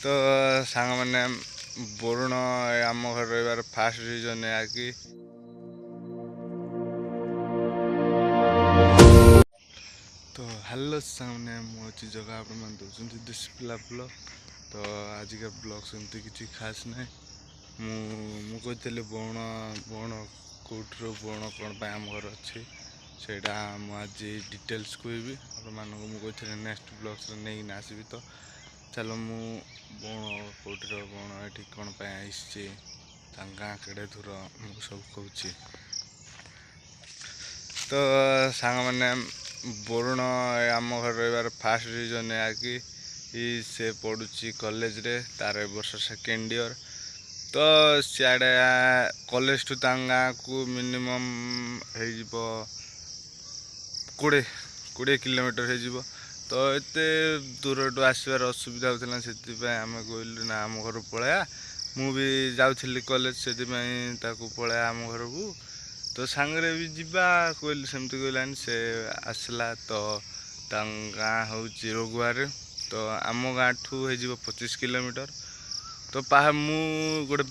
तो सांग मैंने बरुण आम घर रही फास्ट रिजन है कि तो हेलो सामने मुझे जगह आप दिसपिला ब्लॉग तो आज का ब्लॉग सेमती किसी खास ना मुझे बौण बौण कौटर बौण कौन आम घर अच्छे से आज डिटेल्स कहबी मुझे नेक्स्ट ब्लॉग्स नहीं आसबि तो चलो मु बौण कौटर बौण ये कौन आई गाँ केड़े दूर सब कहूँ तो सांग मैंने बरुण आम घर रही फास्ट रिजन है कि से पढ़ुची कॉलेज रे तार वर्ष सेकेंड ईयर तो सियाड़े कॉलेज टू गाँ को मिनिमम हो 20 किलोमीटर हो तो एते दूर टू आसबार असुविधा होता से आम कहलु ना आम घर पलाया मुझे जाऊँगी कॉलेज से पलाया आम घर को तो सांगरे भी जीवा कहली सेमती कहलानी से आसला तो गाँ हूँ रघुआर तो आम गाँ ठू हो 25 किलोमीटर तो मु गोटे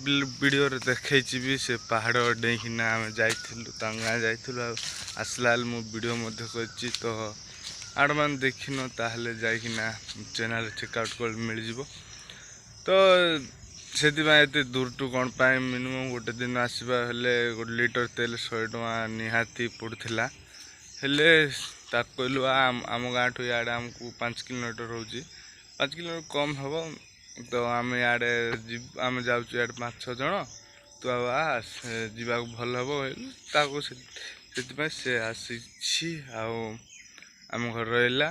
वीडियो देखी भी से पहाड़ डेकिना आम जाइलु गाँ जाइलु आसला मु वीडियो कर तो आड़ मान देखिन ताहले जाइकिना चैनल चेकआउट कर मिल जाव तो से दूर टू कौन मिनिमम गोटे दिन आसवा हेले गोटे लिटर तेल 100 टଙ୍କା निहाती पड़ूला हेले कहलु आम गाँ ठू इे आमको 5 किलोमीटर रोचे 5 किलोमीटर कम हम तो आम इे आम जाऊँ इे 5-6 जन तो आस जावा भल हम से आसी आम घर रहा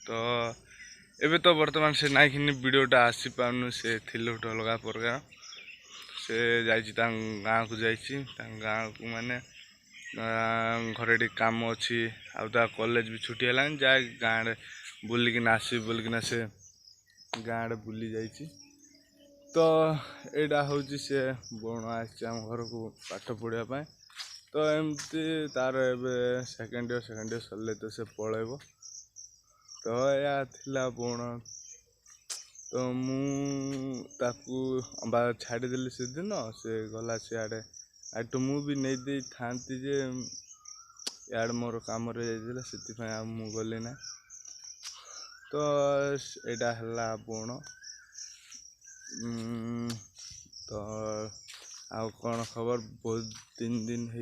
तो एबे तो बर्तमान से नाइक वीडियोटा आसी पारनु से गोटे अलग प्रकार से गाँ को गाँ को माने घर काम अच्छी आ कॉलेज भी छुट्टी है जा गाँव बुलिकिना आस बोलिकिना से गाँव बुली जाइए तो यहाँ हूँ से बौण आम घर को पाठ पढ़ापी तो एमती तार ए सेकेंड ईयर सरले तो से पलैब तो या थिला बौण तो मुझे छाड़देली से दिन से गला सियाड़े तो मुझे नहीं दे था जे यार मोर कम जाइए से गली ना तो यहाँ है बौण तो आउ कौन खबर बहुत दिन हो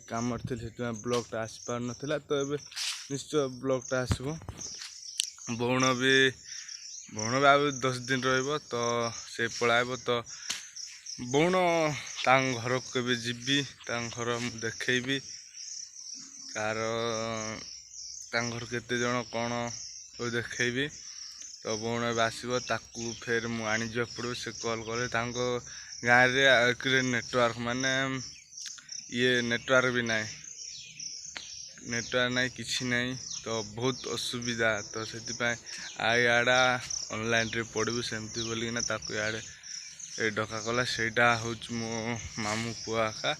काम थी ब्लॉगटा आसी पार नाला तो ये निश्चय ब्लॉगटा आसब बौण भी आ 10 दिन रही तो से पलायब तो बौण घर के जीवी घर देखी तार घर केते जन कौन देखी तो बौण आसब ताकू फेर मु आनी जा पड़ो से कॉल करे गाँव रे नेटवर्क माने ये नेटवर्क भी नहीं किसी नहीं तो बहुत असुविधा तो से आड़ा ऑनलाइन रे पढ़ू सेमती बोलिकिना ताकू इे डका कला से हूँ मो मामू पुआ आका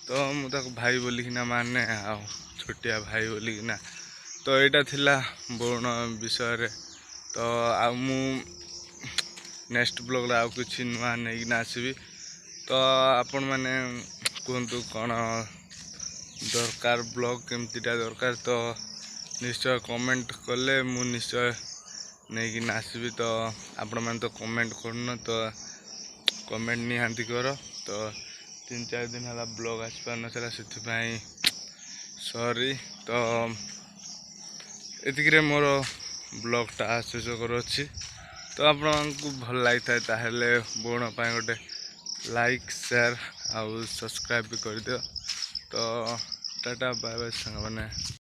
तो मुझे भाई बोलिकिना माने आ छोटिया भाई बोलिकिना तो यहाँ थिला बौण विषय तो आ नेक्स्ट ब्लॉग आउ कि नुआ नहीं आसबि तो आपण मैंने कहतु कौन दरकार ब्लॉग केमतीटा दरकार तो निश्चय कमेंट कले मु निश्चय नहीं आसबि तो आपण मैंने तो कमेंट करन तो कमेंट निहांती कर तो 3-4 दिन है ब्लॉग आसपार नाला से सॉरी तो एतिक मोर ब्लॉगटा शेष कर तो आपको भल लगी था बौण गोटे लाइक शेयर आउ सब्सक्राइब भी कर दियो तो टाटा बाय बाय सांग मैंने।